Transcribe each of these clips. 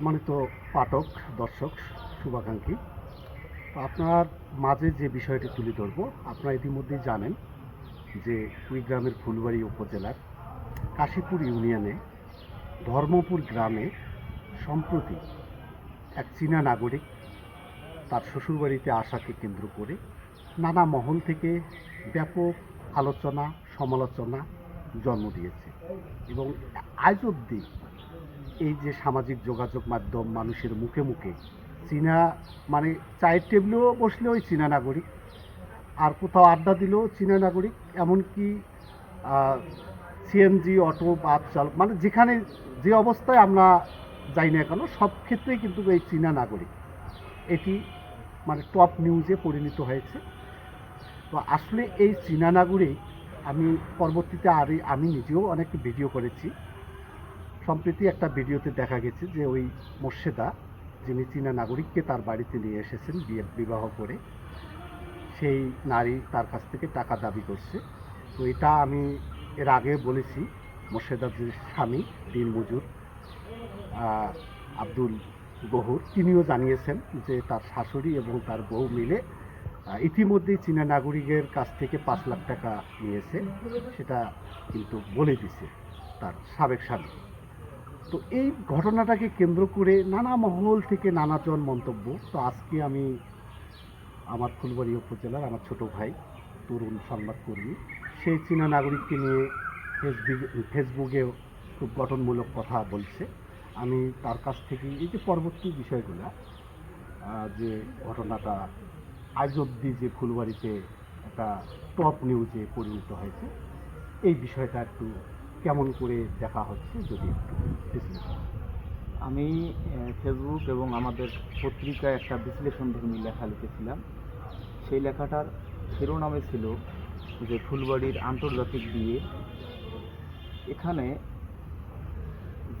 সম্মানিত পাঠক, দর্শক, শুভাকাঙ্ক্ষী, আপনার মাঝে যে বিষয়টি তুলে ধরব, আপনারা ইতিমধ্যেই জানেন যে কুড়িগ্রামের ফুলবাড়ী উপজেলার কাশীপুর ইউনিয়নে ধর্মপুর গ্রামে সম্প্রতি এক চীনা নাগরিক তার শ্বশুরবাড়িতে আসাকে কেন্দ্র করে নানা মহল থেকে ব্যাপক আলোচনা সমালোচনা জন্ম দিয়েছে এবং আজ অবধি এই যে সামাজিক যোগাযোগ মাধ্যম মানুষের মুখে মুখে চীনা মানে চায়ের টেবিলেও বসলে ওই চীনা নাগরিক, আর কোথাও আড্ডা দিলেও চীনা নাগরিক, এমনকি সিএনজি অটো বাস চালক, মানে যেখানে যে অবস্থায় আমরা যাই না কেন সব ক্ষেত্রেই কিন্তু এই চীনা নাগরিক এটি মানে টপ নিউজে পরিণত হয়েছে। তো আসলে এই চীনা নাগরিক আমি পরবর্তীতে আমি নিজেও অনেক ভিডিও করেছি। সম্প্রতি একটা ভিডিওতে দেখা গেছে যে ওই মোর্শেদা, যিনি চীনা নাগরিককে তার বাড়িতে নিয়ে এসেছেন বিবাহ করে, সেই নারী তার কাছ থেকে টাকা দাবি করছে। তো এটা আমি এর আগে বলেছি, মোর্শেদার যে স্বামী দিনমজুর আব্দুল গহুর, তিনিও জানিয়েছেন যে তার শাশুড়ি এবং তার বউ মিলে ইতিমধ্যেই চীনা নাগরিকের কাছ থেকে 5 লাখ টাকা নিয়েছে, সেটা কিন্তু বলে দিছে তার সাবেক স্বামী। তো এই ঘটনাটাকে কেন্দ্র করে নানা মহল থেকে নানাজন মন্তব্য। তো আজকে আমি আমার ফুলবাড়ী উপজেলার আমার ছোট ভাই, তরুণ সংবাদকর্মী, সেই চীনা নাগরিককে নিয়ে ফেসবুকে খুব গঠনমূলক কথা বলছে। আমি তার কাছ থেকে এই যে পরবর্তী বিষয়গুলো, যে ঘটনাটা আজ অবধি যে ফুলবাড়িতে একটা টপ নিউজে পরিণত হয়েছে, এই বিষয়টা একটু কেমন করে দেখা হচ্ছে যদি একটু বিশ্লেষণ। আমি ফেসবুক এবং আমাদের পত্রিকায় একটা বিশ্লেষণধর্মী লেখা লিখেছিলাম। সেই লেখাটার শিরোনামে ছিল যে ফুলবাড়ির আন্তর্জাতিক বিয়ে। এখানে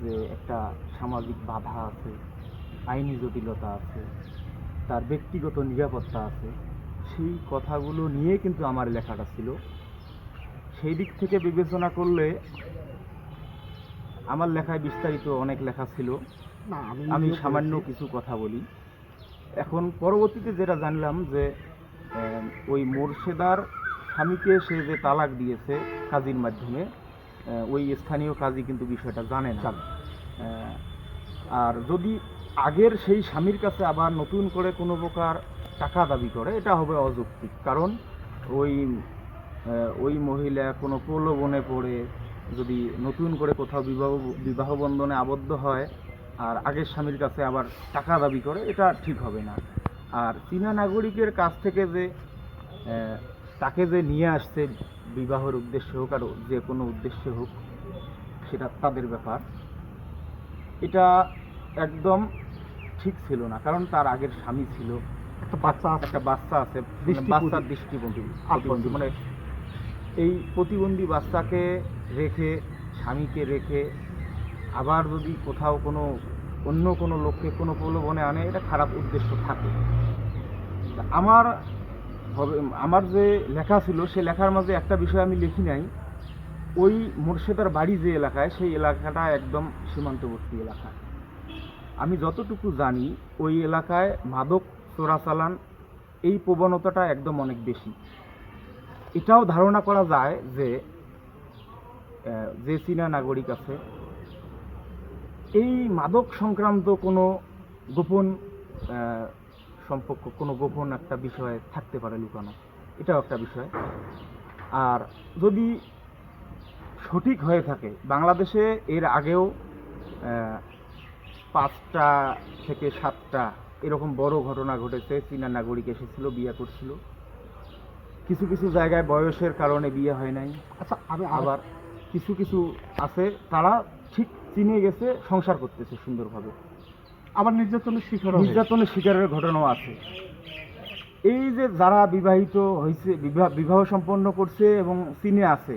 যে একটা সামাজিক বাধা আছে, আইনি জটিলতা আছে, তার ব্যক্তিগত নিরাপত্তা আছে, সেই কথাগুলো নিয়ে কিন্তু আমার লেখাটা ছিল। সেই দিক থেকে বিবেচনা করলে আমার লেখায় বিস্তারিত অনেক লেখা ছিল, না আমি সামান্য কিছু কথা বলি। এখন পরবর্তীতে যেটা জানলাম যে ওই মোর্শেদার স্বামীকে সে যে তালাক দিয়েছে কাজীর মাধ্যমে, ওই স্থানীয় কাজী কিন্তু বিষয়টা জানে না। আর যদি আগের সেই স্বামীর কাছে আবার নতুন করে কোনো প্রকার টাকা দাবি করে, এটা হবে অযৌক্তিক। কারণ ওই মহিলা কোনো প্রলোভনে পড়ে যদি নতুন করে কোথাও বিবাহ বন্ধনে আবদ্ধ হয় আর আগের স্বামীর কাছে আবার টাকা দাবি করে, এটা ঠিক হবে না। আর চীনা নাগরিকের কাছ থেকে যে তাকে যে নিয়ে আসছে বিবাহের উদ্দেশ্য হোক আর যে কোনো উদ্দেশ্যে হোক, সেটা তাদের ব্যাপার। এটা একদম ঠিক ছিল না, কারণ তার আগের স্বামী ছিল, একটা বাচ্চা আছে, বাচ্চার দৃষ্টিভঙ্গি মানে এই প্রতিবন্ধী বাচ্চাকে রেখে, স্বামীকে রেখে আবার যদি কোথাও অন্য কোনো লোককে কোনো প্রলোভনে আনে, এটা খারাপ উদ্দেশ্য থাকে। আমার যে লেখা ছিল সে লেখার মাঝে একটা বিষয় আমি লিখি নাই। ওই মোর্শেদার বাড়ি যে এলাকায়, সেই এলাকাটা একদম সীমান্তবর্তী এলাকা। আমি যতটুকু জানি ওই এলাকায় মাদক চোরাচালান এই প্রবণতাটা একদম অনেক বেশি। এটাও ধারণা করা যায় যে চীনা নাগরিক আছে, এই মাদক সংক্রান্ত কোনো গোপন সম্পর্ক, কোনো গোপন একটা বিষয় থাকতে পারে লুকানো, এটাও একটা বিষয়। আর যদি সঠিক হয়ে থাকে, বাংলাদেশে এর আগেও 5টা থেকে 7টা এরকম বড় ঘটনা ঘটেছে। চীনা নাগরিক এসেছিল, বিয়ে করছিল, কিছু কিছু জায়গায় বয়সের কারণে বিয়ে হয় নাই। আচ্ছা, আবার কিছু কিছু আছে তারা ঠিক চিনে গেছে, সংসার করতেছে সুন্দরভাবে, আবার নির্যাতনের শিকারের ঘটনাও আছে। এই যে যারা বিবাহিত হয়েছে, বিবাহ সম্পন্ন করছে এবং চিনে আছে,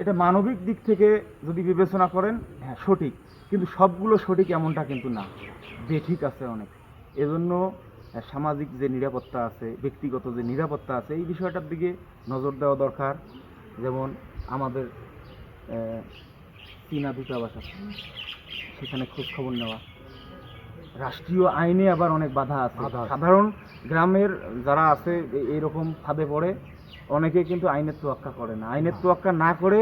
এটা মানবিক দিক থেকে যদি বিবেচনা করেন, হ্যাঁ সঠিক, কিন্তু সবগুলো সঠিক এমনটা কিন্তু না, বেঠিক আছে অনেক। এজন্য সামাজিক যে নিরাপত্তা আছে, ব্যক্তিগত যে নিরাপত্তা আছে, এই বিষয়টার দিকে নজর দেওয়া দরকার। যেমন আমাদের চীনা দূতাবাস আছে, সেখানে খোঁজ খবর নেওয়া, রাষ্ট্রীয় আইনে আবার অনেক বাধা আছে। বাধা আছে। সাধারণ গ্রামের যারা আছে এইরকম ফাঁদে পড়ে, অনেকে কিন্তু আইনের তোয়াক্কা করে না। আইনের তোয়াক্কা না করে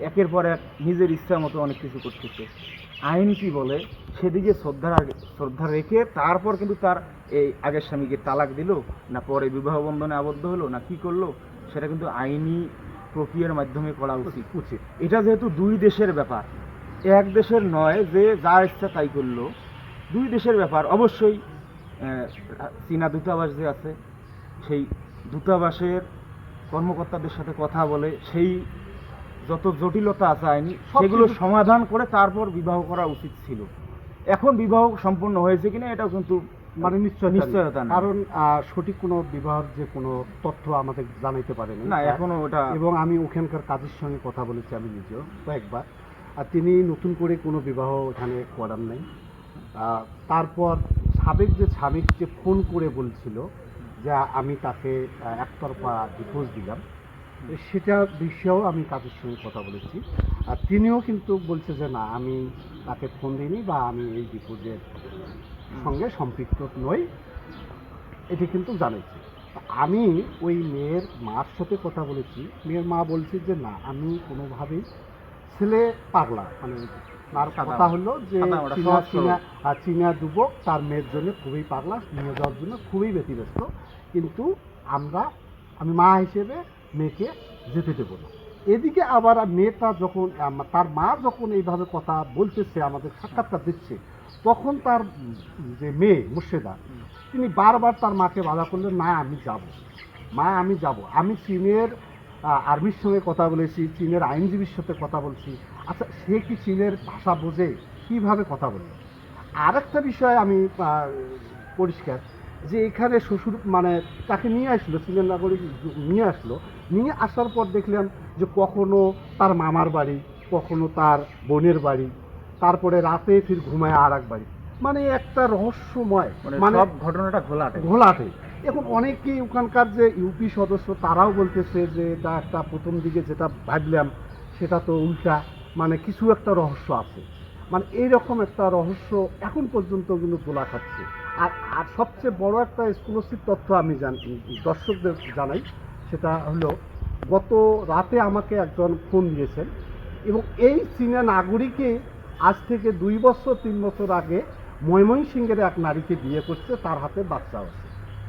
একের পর এক নিজের ইচ্ছা মতো অনেক কিছু করতেছে। আইন কি বলে সেদিকে শ্রদ্ধা রেখে তারপর কিন্তু তার এই আগের স্বামীকে তালাক দিল, না পরে বিবাহ বন্ধনে আবদ্ধ হলো, না কি করলো, সেটা কিন্তু আইনি প্রক্রিয়ার মাধ্যমে করা উচিত। উচিত। এটা যেহেতু দুই দেশের ব্যাপার, এক দেশের নয় যে যা ইচ্ছা তাই করলো, দুই দেশের ব্যাপার। অবশ্যই চীনা দূতাবাস যে আছে, সেই দূতাবাসের কর্মকর্তাদের সাথে কথা বলে সেই যত জটিলতা আছে আইনি সব সেগুলো কিছু- সমাধান করে তারপর বিবাহ করা উচিত ছিল। এখন বিবাহ সম্পূর্ণ হয়েছে কিনা এটাও কিন্তু মানে নিশ্চয়তা নেই। কারণ সঠিক কোনো বিবাহের যে কোনো তথ্য আমাদের জানাইতে পারেনি না, এখনো ওটা এবং আমি ওখানকার কাজের সঙ্গে কথা বলেছি আমি নিজেও কয়েকবার, আর তিনি নতুন করে কোনো বিবাহ এখানে করার নাই। তারপর সাবেক যে স্বামীর যে ফোন করে বলছিল যে আমি তাকে একতরফা ডিভোর্স দিলাম, সেটা বিষয়েও আমি কাজের সঙ্গে কথা বলেছি। আর তিনিও কিন্তু বলছে যে না, আমি তাকে ফোন দিইনি বা আমি এই ডিভোর্সের সঙ্গে সম্পৃক্ত নই, এটি কিন্তু জানাইছি। আমি ওই মেয়ের মার সাথে কথা বলেছি, মেয়ের মা বলছে যে না, আমি কোনোভাবেই ছেলে পাগলা, মানে তার কথা হলো যে চীনা যুবক তার মেয়ের জন্য খুবই পাগলা, নিয়ে যাওয়ার জন্য খুবই ব্যতিব্যস্ত, কিন্তু আমি মা হিসেবে মেয়েকে যেতে দেবো না। এদিকে আবার মেয়েটা যখন তার মা যখন এইভাবে কথা বলতেছে, আমাদের সাক্ষাৎকার দিচ্ছে, তখন তার যে মেয়ে মুর্শেদা, তিনি বারবার তার মাকে বাধা করলেন, না আমি যাব, মা আমি যাব, আমি চীনের আর্মির সঙ্গে কথা বলেছি, চীনের আইনজীবীর সাথে কথা বলছি। আচ্ছা, সে কি চীনের ভাষা বোঝে? কীভাবে কথা বলল? আরেকটা বিষয় আমি পরিষ্কার যে এখানে শ্বশুর মানে তাকে নিয়ে আসলো, চীনের নাগরিক নিয়ে আসার পর দেখলাম যে কখনো তার মামার বাড়ি, কখনো তার বোনের বাড়ি, তারপরে রাতে ফির ঘুমায় আর এক বাড়ি, মানে একটা রহস্যময়, মানে সব ঘটনাটা ঘোলাটে। এখন অনেকেই ওখানকার যে ইউপি সদস্য তারাও বলতেছে যে এটা একটা প্রথম দিকে যেটা ভাবলাম সেটা তো উল্টা, মানে কিছু একটা রহস্য আছে, মানে এইরকম একটা রহস্য এখন পর্যন্ত কিন্তু তোলা খাচ্ছে। আর সবচেয়ে বড় একটা এক্সক্লুসিভ তথ্য আমি দর্শকদের জানাই, সেটা হলো গত রাতে আমাকে একজন ফোন দিয়েছেন, এবং এই চীনা নাগরিকে আজ থেকে 2 বছর 3 বছর আগে ময়মনসিংহের এক নারীকে বিয়ে করছে, তার হাতে বাচ্চা আছে,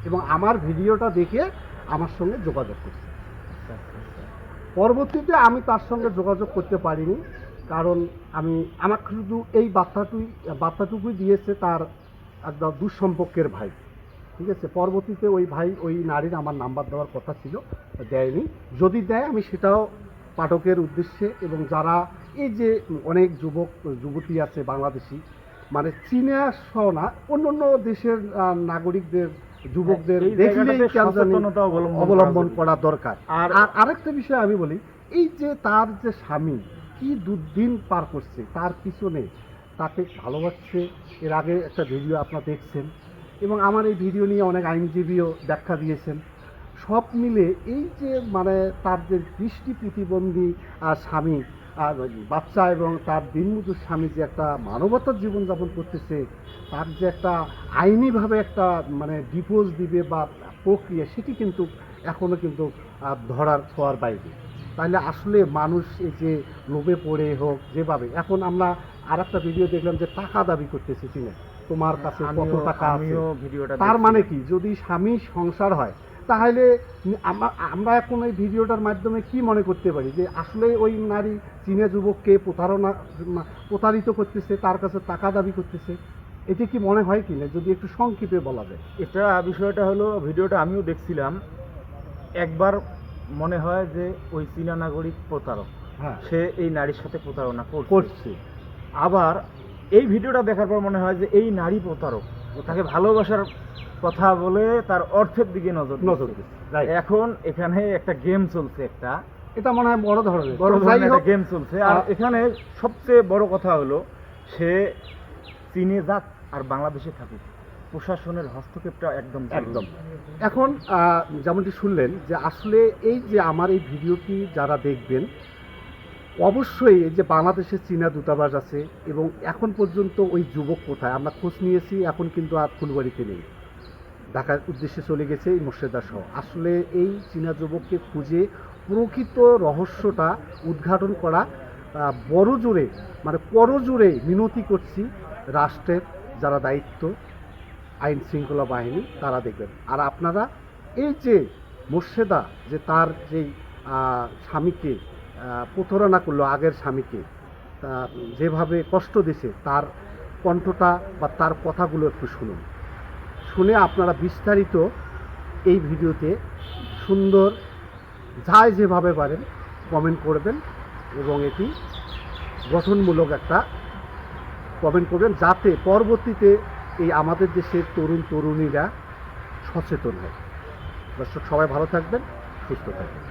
এবং আমার ভিডিওটা দেখে আমার সঙ্গে যোগাযোগ করছে। পরবর্তীতে আমি তার সঙ্গে যোগাযোগ করতে পারিনি, কারণ আমাকে শুধু এই বার্তাটুকুই দিয়েছে তার একদম দুঃসম্পর্কের ভাই, ঠিক আছে। পরবর্তীতে ওই ভাই ওই নারীর আমার নাম্বার দেওয়ার কথা ছিল, দেয়নি। যদি দেয় আমি সেটাও পাঠকের উদ্দেশ্যে, এবং যারা এই যে অনেক যুবতী আছে বাংলাদেশি, মানে চীনা সহ না অন্য দেশের নাগরিকদের যুবকদের দেখলেই অবলম্বন করা দরকার। আর আরেকটা বিষয় আমি বলি, এই যে তার যে স্বামী কি দুর্দিন পার করছে, তার পিছনে তাকে ভালোবাসছে। এর আগে একটা ভিডিও আপনারা দেখছেন, এবং আমার এই ভিডিও নিয়ে অনেক আইনজীবীও ব্যাখ্যা দিয়েছেন। সব মিলে এই যে মানে তার যে দৃষ্টি প্রতিবন্ধী স্বামী আর বাচ্চা, এবং তার দিনমজুর স্বামী যে একটা মানবতার জীবনযাপন করতেছে, তার যে একটা আইনিভাবে একটা মানে ডিভোর্স দিবে বা প্রক্রিয়া, সেটি কিন্তু এখনও কিন্তু ধরার ছোঁয়ার বাইরে। তাহলে আসলে মানুষ এই যে লোভে পড়ে হোক যেভাবে, এখন আমরা আর একটা ভিডিও দেখলাম যে টাকা দাবি করতেছে চীনে, তোমার কাছে কত টাকা আছে। তার মানে কি, যদি স্বামী সংসার হয় তাহলে আমরা এখন এই ভিডিওটার মাধ্যমে কি মনে করতে পারি, যে আসলে ওই নারী চীনা যুবককে প্রতারিত করতেছে, তার কাছে টাকা দাবি করতেছে? এটি কি মনে হয় কি না, যদি একটু সংক্ষেপে বলা যায়? এটা বিষয়টা হলো, ভিডিওটা আমিও দেখছিলাম, একবার মনে হয় যে ওই চীনা নাগরিক প্রতারক, হ্যাঁ, সে এই নারীর সাথে প্রতারণা করছে। আবার এই ভিডিওটা দেখার পর মনে হয় যে এই নারী প্রতারক, তাকে ভালোবাসার কথা বলে তার অর্থের দিকে নজর দিচ্ছে। এখন এখানে একটা গেম চলছে, এটা মনে হয় বড় ধরনের একটা গেম চলছে। আর এখানে সবচেয়ে বড় কথা হলো, সে চীনে যাক আর বাংলাদেশে থাকুক, প্রশাসনের হস্তক্ষেপটা একদম। এখন যেমনটি শুনলেন যে আসলে এই যে আমার এই ভিডিওটি যারা দেখবেন, অবশ্যই এই যে বাংলাদেশের চীনা দূতাবাস আছে এবং এখন পর্যন্ত ওই যুবক কোথায় আমরা খোঁজ নিয়েছি, এখন কিন্তু আর ফুলবাড়িতে নেই, ঢাকার উদ্দেশ্যে চলে গেছে এই মোর্শেদা সহ। আসলে এই চীনা যুবককে খুঁজে প্রকৃত রহস্যটা উদ্ঘাটন করা বড় জোরে মানে করজোরে মিনতি করছি রাষ্ট্রের যারা দায়িত্ব, আইন শৃঙ্খলা বাহিনী, তারা দেখবেন। আর আপনারা এই যে মোর্শেদা যে তার যেই স্বামীকে প্রতারণা করলো, আগের স্বামীকে তা যেভাবে কষ্ট দিছে, তার কণ্ঠটা বা তার কথাগুলো একটু শুনুন, শুনে আপনারা বিস্তারিত এই ভিডিওতে সুন্দর যাই যেভাবে পারেন কমেন্ট করবেন এবং এটি গঠনমূলক একটা কমেন্ট করবেন, যাতে পরবর্তীতে এই আমাদের দেশের তরুণ তরুণীরা সচেতন হয়। দর্শক সবাই ভালো থাকবেন, সুস্থ থাকবেন।